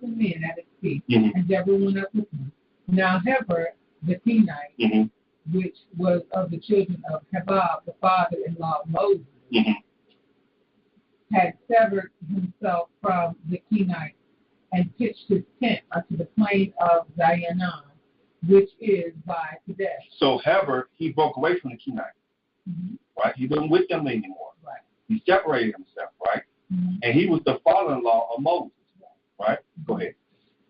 10,000 men at his feet, and Deborah went up with him. Now Heber the Kenite, which was of the children of Habab, the father-in-law of Moses, had severed himself from the Kenite and pitched his tent unto the plain of Zionan, which is by Kadesh. So Heber, he broke away from the Kenite, right? He wasn't with them anymore. Right. He separated himself, right? And he was the father-in-law of Moses, right? Go ahead.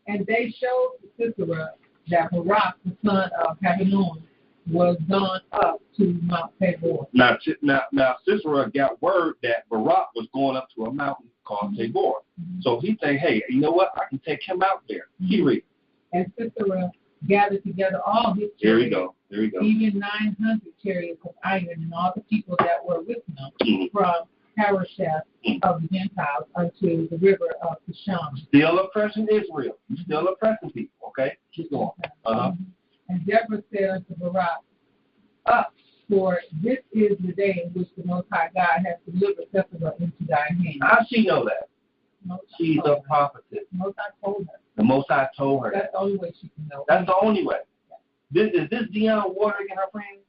And they showed to Sisera that Barak, the son of Habanon, was gone up to Mount Tabor. Now Sisera got word that Barak was going up to a mountain called Tabor. So he said, hey, you know what? I can take him out there. Read. And Sisera gathered together all his chariots. There we go. Even 900 chariots of iron, and all the people that were with him from Harosheth of the Gentiles unto the river of Kishon. Still oppressing Israel. Still oppressing people, okay? Keep going. And Deborah said unto Barak, up, for this is the day in which the Most High God has delivered Sisera into thy hand. How does she know that? She's a prophetess. The Most High told her. The Most High told her. That's the only way she can know. That's the only way. Is this Dionne Warwick and her friends?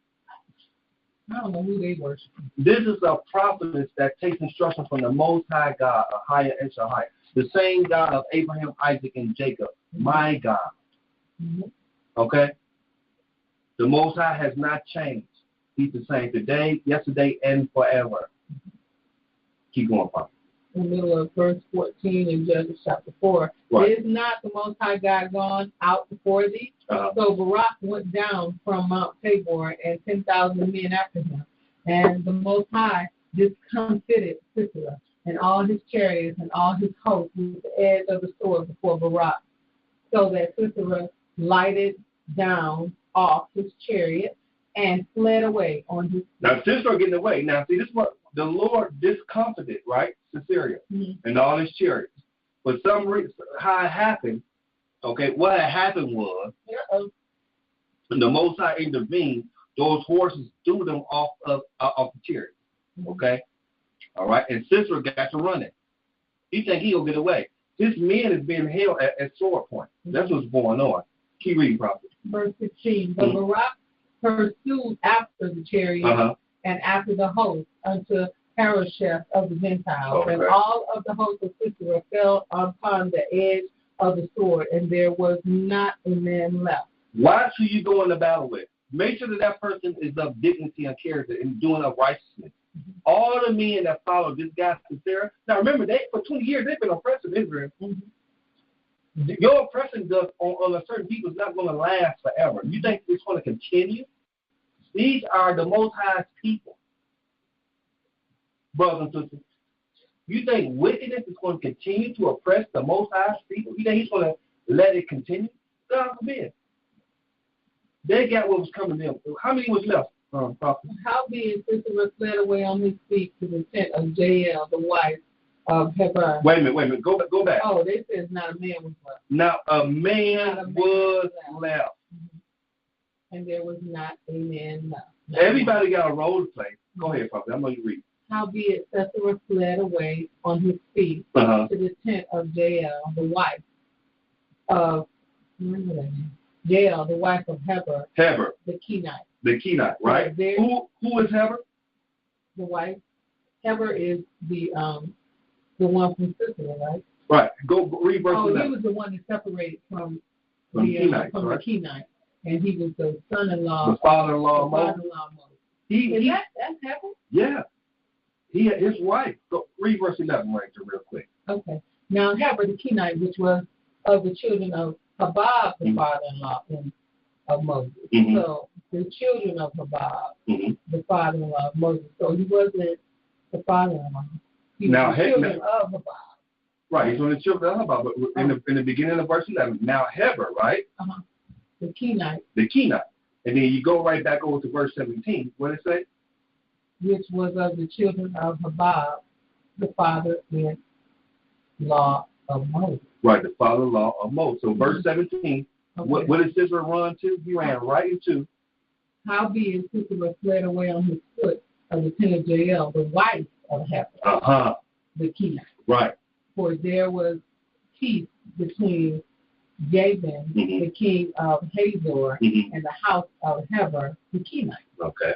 I don't know who they worship. This is a prophetess that takes instruction from the Most High God, a higher and a higher. The same God of Abraham, Isaac, and Jacob. My God. Okay? The Most High has not changed. He's the same today, yesterday, and forever. Keep going, Father. In the middle of verse 14 in Judges chapter 4. Right. Is not the Most High God gone out before thee? So Barak went down from Mount Tabor, and 10,000 men after him. And the Most High discomfited Sisera and all his chariots and all his hosts with the edge of the sword before Barak, so that Sisera lighted down off his chariot and fled away on his feet. Now Sisera getting away. Now see, this is what the Lord discomfited, right? Sisera and all his chariots. For some reason, how it happened, okay, what had happened was the Most High intervened, those horses threw them off the chariot. Okay? All right, and Sisera got to running. He think he'll get away. This man is being held at sword point. That's what's going on. Keep reading, Prophet. Verse 16. But Barak pursued after the chariot and after the host unto Harosheth of the Gentiles, and all of the host of Sisera fell upon the edge of the sword, and there was not a man left. Watch who you go into battle with. Make sure that person is of dignity and character and doing of righteousness. All the men that followed this guy Sisera. Now remember, for 20 years they've been oppressing Israel. Your oppression on a certain people is not going to last forever. You think it's going to continue? These are the Most High's people. Brothers and sisters, you think wickedness is going to continue to oppress the Most High's people? You think he's going to let it continue? God forbid. They got what was coming to them. How many was left, Prophet? Howbeit Sisera fled away on his feet to the tent of Jael, the wife of Heber. Wait a minute. Go back. Oh, they said not a man was left. Now a man was left. And there was not a man left. Everybody got a role to play. Go ahead, Prophet. I'm going to read. Howbeit Sisera fled away on his feet to the tent of Jael, the wife of Jael, the wife of Heber. The Kenite. The Kenite, right? Who is Heber? The wife. Heber is the one from Sisera, right? Right. Go read verse 11. He was the one that separated from the Kenite, and he was the son-in-law. The father-in-law of Moses. That's Heber? Yeah. He had his wife. Go read verse 11 right there real quick. Okay. Now Heber the Kenite, which was of the children of Habab, the father-in-law of Moses. So the children of Habab, the father-in-law of Moses. So he wasn't the father-in-law. He was the children of Habab. Right, he's one of the children of Habab. But in the beginning of verse 11, now Heber, right? The Kenite. The Kenite. And then you go right back over to verse 17. What does it say? Which was of the children of Habab, the father-in-law of Moses. Right, the father-in-law of Moses. So verse 17, what did Sisera run to? He ran right into. Howbeit Sisera fled away on his foot of the tent of Jael, the wife of Heber, the Kenite. Right. For there was peace between Jabin, the king of Hazor, and the house of Heber, the Kenite. Okay.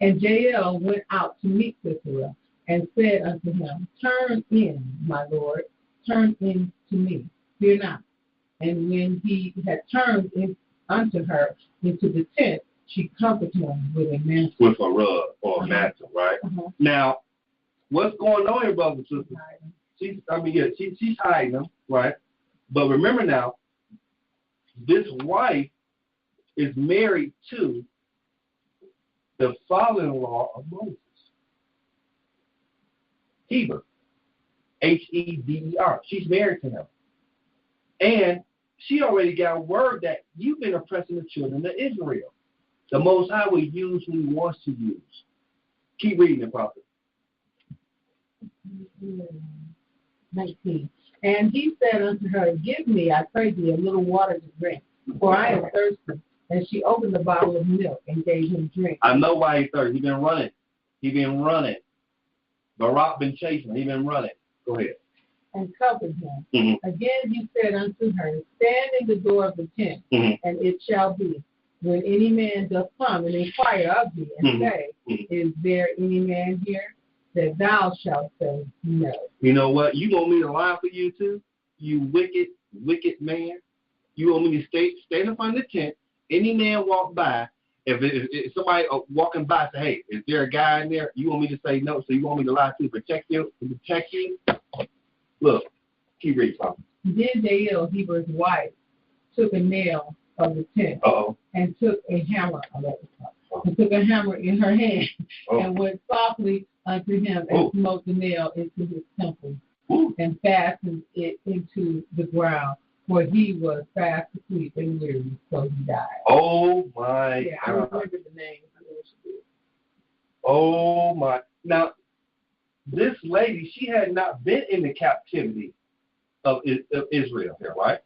And Jael went out to meet Sisera, and said unto him, Turn in, my lord, turn in to me, fear not. And when he had turned in unto her into the tent, she covered him with a mantle. With a rug or a mantle, right? Now, what's going on here, brothers and sisters? She's hiding them, right? But remember now, this wife is married to the father-in-law of Moses, Heber, H-E-B-E-R. She's married to him. And she already got word that you've been oppressing the children of Israel. The Most High will use who he wants to use. Keep reading it, prophet. 19. And he said unto her, Give me, I pray thee, a little water to drink, for I am thirsty. And she opened the bottle of milk and gave him drink. I know why he's thirsty. He's been running. Barak been chasing him. He's been running. Go ahead. And covered him. Again he said unto her, Stand in the door of the tent, and it shall be, when any man doth come and inquire of thee, and say, Is there any man here? That thou shalt say, No. You know what? You want me to lie for you too? You wicked man. You want me to stand up on the tent. Any man walk by, if somebody walking by say, Hey, is there a guy in there? You want me to say no, so you want me to lie to protect you? Look, keep reading something. Then Jael, Heber's wife, took a nail of the tent and took a hammer in her hand and went softly unto him and smote the nail into his temple and fastened it into the ground, for he was fast asleep and weary, so he died. Oh my God. I remember the name. I know what she did. Oh my. Now, this lady, she had not been in the captivity of Israel here, right?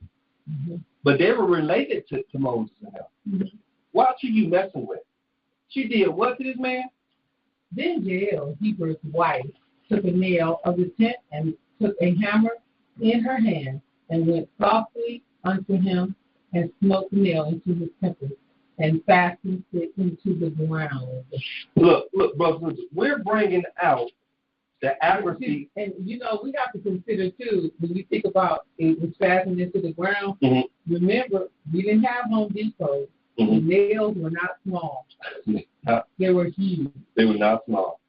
But they were related to Moses and them. What are you messing with? She did what to this man? Then Jael, Heber's wife, took a nail of the tent and took a hammer in her hand and went softly unto him and smote the nail into his temple and fastened it into the ground. Look, brothers, we're bringing out the accuracy. And, we have to consider, too, when we think about it was fastened into the ground, remember, we didn't have Home Depot. The nails were not small. They were huge. They were not small.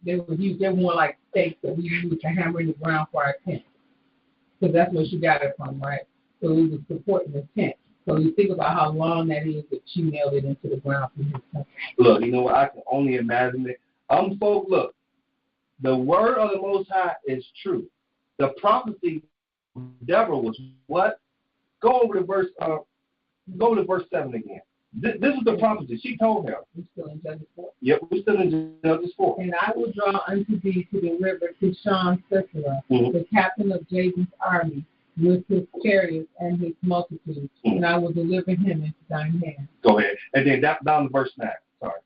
They were huge. They were more like stakes that we used to hammer in the ground for our tent. Because that's where she got it from, right? So it was supporting the tent. So you think about how long that is that she nailed it into the ground for his tent. Look, you know what? I can only imagine it. Folks, look. The word of the Most High is true. The prophecy of Deborah was what? Go over to verse 7 again. This is the prophecy. She told him. We're still in Judges 4. Yep, we're still in Judges 4. And I will draw unto thee to the river Kishon Sisera, the captain of Jabin's army, with his chariots and his multitudes, and I will deliver him into thine hand. Go ahead. And then down to verse 9. Sorry.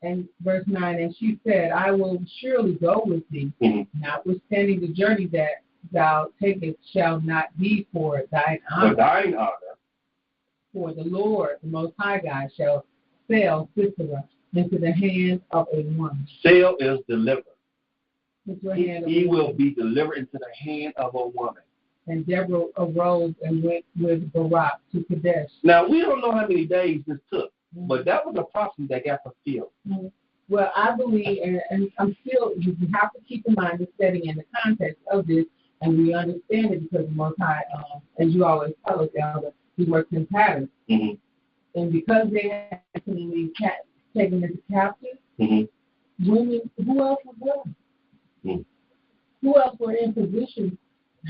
And verse 9, and she said, I will surely go with thee, notwithstanding the journey that thou takest shall not be for thine honor. For thine honor. For the Lord, the Most High God, shall sell Sisera into the hand of a woman. Sale is delivered. He will be delivered into the hand of a woman. And Deborah arose and went with Barak to Kadesh. Now, we don't know how many days this took, but that was a prophecy that got fulfilled. Well, I believe, and I'm still, you have to keep in mind the setting and the context of this, and we understand it because the Most High, as you always tell us, Elder, he works in patterns. And because they had been taken into captive, women, who else was there? Who else were in position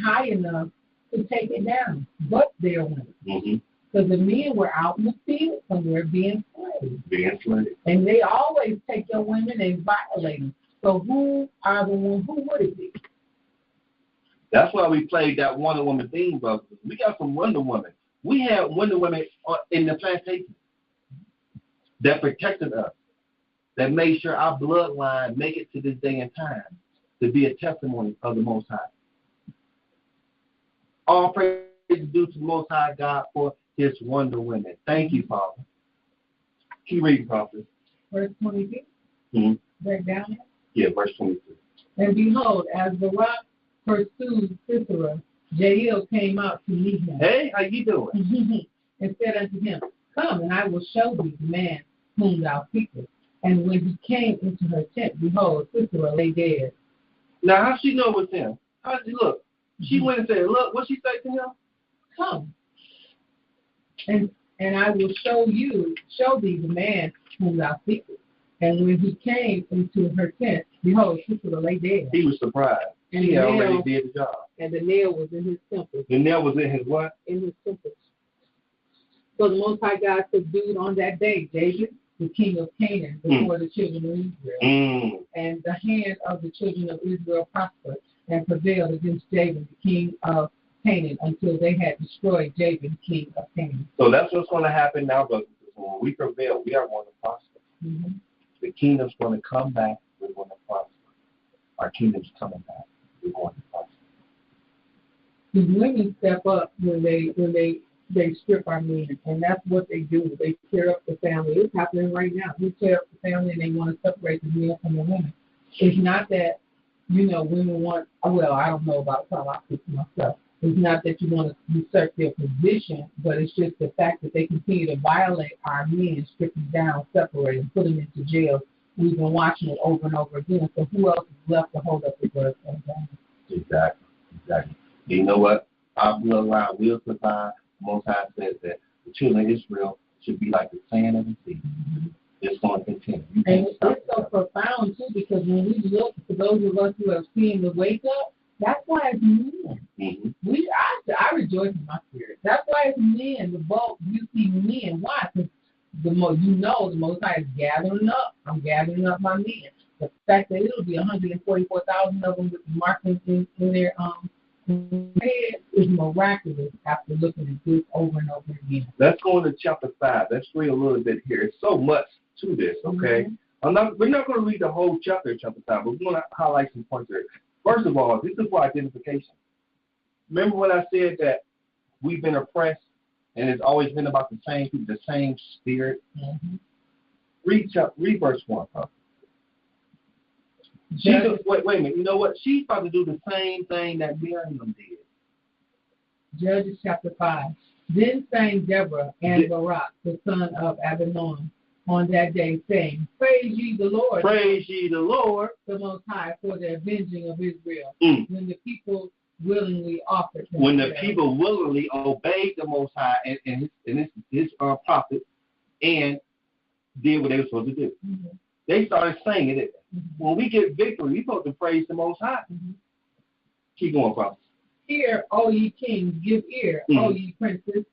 high enough to take it down but their women? Because the men were out in the field somewhere being slaves. And they always take your women and violate them. So who are the ones? Who would it be? That's why we played that Wonder Woman theme, brothers. We got some Wonder Woman. We had Wonder Women in the plantation that protected us, that made sure our bloodline make it to this day and time to be a testimony of the Most High. All praise is due to the Most High God for his wonder women. Thank you, Father. Keep reading, Prophet. Verse 22. Back down. Yeah, verse 22. And behold, as Barak pursued Sisera, Jael came out to meet him. Hey, how you doing? And said unto him, Come, and I will show thee the man whom thou seekest. And when he came into her tent, behold, Sisera lay dead. Now, how she know it was him? How did she look? She went and said, look, what she say to him? Come, and I will show thee the man whom thou seekest. And when he came into her tent, behold, Sisera lay dead. He was surprised. And he already did the job. And the nail was in his temple. The nail was in his what? In his temple. So the Most High God subdued on that day David, the king of Canaan, before the children of Israel. And the hand of the children of Israel prospered and prevailed against David, the king of Canaan, until they had destroyed David, king of Canaan. So that's what's going to happen now, brothers. When we prevail, we are going to prosper. The kingdom's going to come back. We're going to prosper. Our kingdom's coming back. We're going to prosper. The women step up when they strip our men, and that's what they do. They tear up the family. It's happening right now. They tear up the family, and they want to separate the men from the women. It's not that, women want, well, I don't know about some, I'll speak for myself. It's not that you want to usurp their position, but it's just the fact that they continue to violate our men, strip them down, separate them, put them into jail. We've been watching it over and over again. So who else is left to hold up the word? Exactly. You know what? Our bloodline will survive. Most High says that the children of Israel should be like the sand of the sea. It's going to continue. And it's so profound, too, because when we look, for those of us who have seen the wake up, that's why it's men. I rejoice in my spirit. That's why it's men. The bulk, you see men. Why? Because the Most High is gathering up. I'm gathering up my men. The fact that it'll be 144,000 of them with markings in their head is miraculous after looking at this over and over again. Let's go into chapter 5. Let's read a little bit here. It's so much to this, okay? We're not going to read the whole chapter 5, but we're going to highlight some points here. First of all, this is for identification. Remember when I said that we've been oppressed and it's always been about the same people, the same spirit? Read verse 1. Wait a minute. You know what? She's about to do the same thing that Miriam did. Judges chapter 5. Then sang Deborah and Barak, the son of Abinoam, on that day, saying, Praise ye the Lord. Praise ye the Lord. The Most High for the avenging of Israel. When the people willingly offered themselves. When the people willingly obeyed the Most High and his prophet and did what they were supposed to do. They started singing it. When we get victory, we're supposed to praise the Most High. Keep going, prophet. Hear, O ye kings, give ear, O ye princes.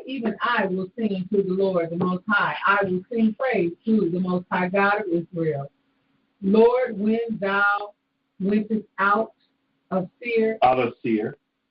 Even I will sing unto the Lord, the Most High. I will sing praise to the Most High God of Israel. Lord, when thou wentest out of Seir,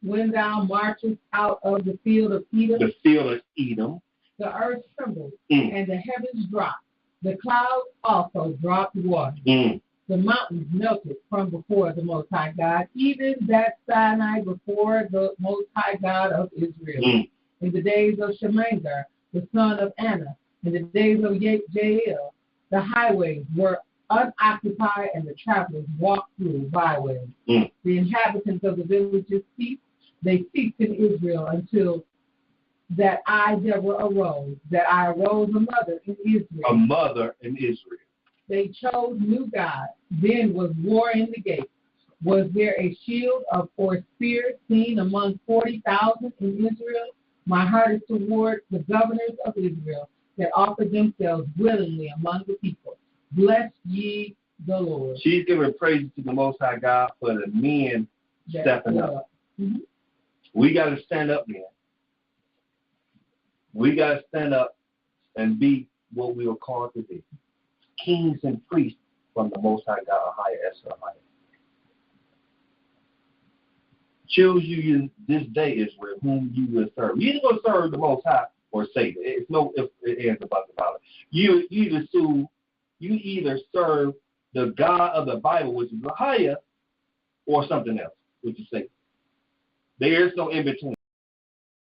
when thou marchest out of the field of Edom, the earth trembled, and the heavens dropped. The clouds also dropped water. The mountains melted from before the Most High God, even that Sinai before the Most High God of Israel. In the days of Shemaiah, the son of Anna, in the days of Jael, the highways were unoccupied and the travelers walked through byways. The inhabitants of the villages ceased. They ceased in Israel until that I, Deborah, arose, that I arose a mother in Israel. They chose new gods. Then was war in the gates. Was there a shield or spear seen among 40,000 in Israel? My heart is toward the governors of Israel that offer themselves willingly among the people. Bless ye the Lord. She's giving praise to the Most High God for the men stepping up. We got to stand up, man. We got to stand up and be what we were called to be. Kings and priests from the Most High God, higher Esther, higher. Choose you this day, Israel, whom you will serve. You either going to serve the Most High or Satan. It's no if it ends about it. You either serve the God of the Bible, which is higher, or something else, which is Satan. There is no in between.